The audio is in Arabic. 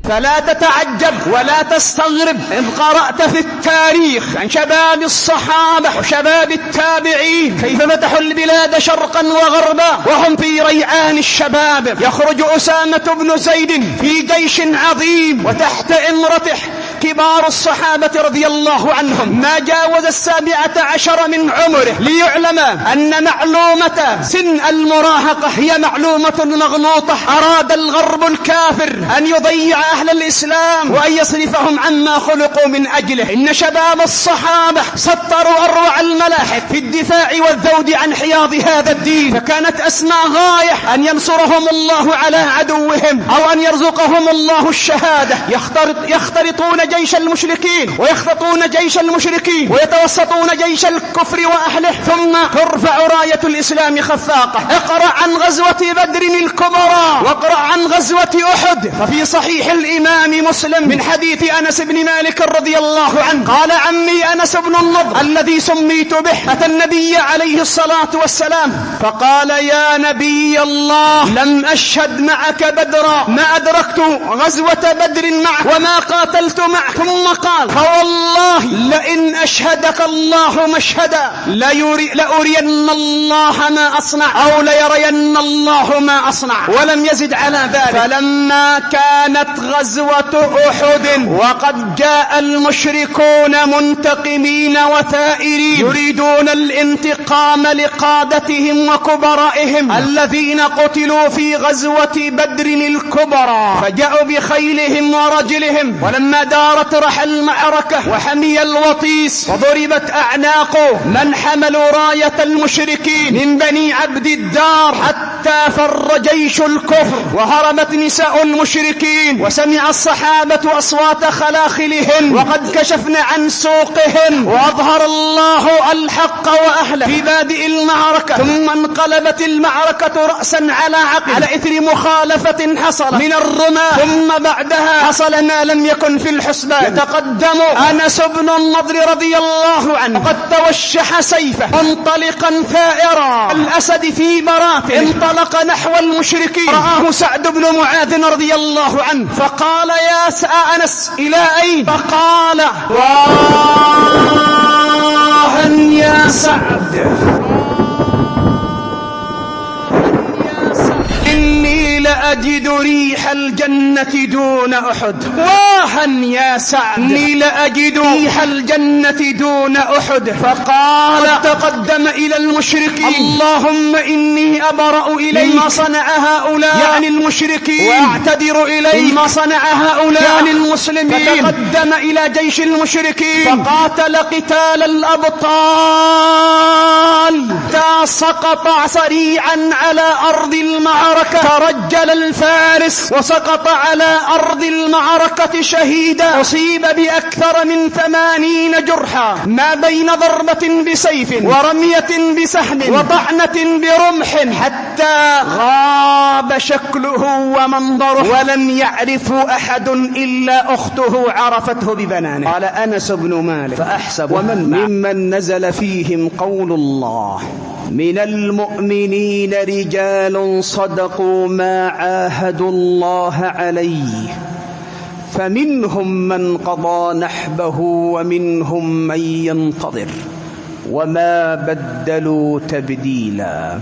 فلا تتعجب ولا تستغرب إذ قرأت في التاريخ عن شباب الصحابة وشباب التابعين كيف فتحوا البلاد شرقا وغربا وهم في ريعان الشباب. يخرج أسامة بن زيد في جيش عظيم وتحت إمرته كبار الصحابة رضي الله عنهم ما جاوز 17 من عمره، ليعلم أن معلومة سن المراهقة هي معلومة مغلوطة. أراد الغرب الكافر أن يضيع أهل الإسلام وأن يصرفهم عما خلقوا من أجله. إن شباب الصحابة سطروا أروع الملاحق في الدفاع والذود عن حياض هذا الدين، فكانت أسمى غاية أن ينصرهم الله على عدوهم أو أن يرزقهم الله الشهادة. يخترطون جيش المشركين ويخططون جيش المشركين ويتوسطون جيش الكفر وأهله، ثم ترفع راية الإسلام خفاقة. اقرأ عن غزوة بدر الكبرى واقرأ عن غزوة أحد. ففي صحيح الإمام مسلم من حديث أنس بن مالك رضي الله عنه قال عمي أنس بن النضر الذي سميت به أتى النبي عليه الصلاة والسلام فقال يا نبي الله لم أشهد معك بدرا، ما أدركت غزوة بدر معك وما قاتلت معك. ثم قال فوالله لئن أشهدك الله مشهدا لأرين الله ما أصنع أو ليرين الله ما أصنع، ولم يزد على ذلك. فلما كانت غزوة أحد وقد جاء المشركون منتقمين وثائرين يريدون الانتقام لقادتهم وكبرائهم الذين قتلوا في غزوة بدر الكبرى، فجاءوا بخيلهم ورجلهم. ولما دارت رحى المعركة وحمي الوطيس وضربت أعناق من حملوا راية المشركين من بني عبد الدار حتى فر جيش الكفر وهربت نساء المشركين، وسمع الصحابة أصوات خلاخلهن وقد كشفن عن سوقهن، وأظهر الله الحق وأهله في بادئ المعركة. ثم انقلبت المعركة رأسا على عقب على إثر مخالفة حصل من الرماة، ثم بعدها حصل ما لم يكن في الحسبان. يتقدم أنس بن النضر رضي الله عنه وقد توشح سيفه منطلقا ثائرا الأسد في براته، انطلق نحو المشركين. رآه سعد بن معاذ رضي الله عنه فقال يا أنس إلى أين؟ فقال واها يا سعد إني لأجد ريح الجنة دون أحد. واها يا سعد إني لأجد ريح الجنة دون أحد. فقال تقدم إلى المشركين اللهم إني أبرأ إليك ما صنع هؤلاء يعني المشركين وأعتذر إليك ما صنع هؤلاء يعني المسلمين. فتقدم إلى جيش المشركين فقاتل قتال الأبطال سقط سريعا على أرض المعركة، ترجل الفارس وسقط على أرض المعركة شهيدا، أصيب بأكثر من 80 جرحا ما بين ضربة بسيف ورمية بسهم وطعنة برمح حتى غاب شكله ومنظره ولم يعرفه أحد إلا أخته عرفته ببنانه. قال أنس بن مالك فأحسب ممن نزل فيهم قول الله من المؤمنين رجال صدقوا ما عاهدوا الله عليه فمنهم من قضى نحبه ومنهم من ينتظر وما بدلوا تبديلا.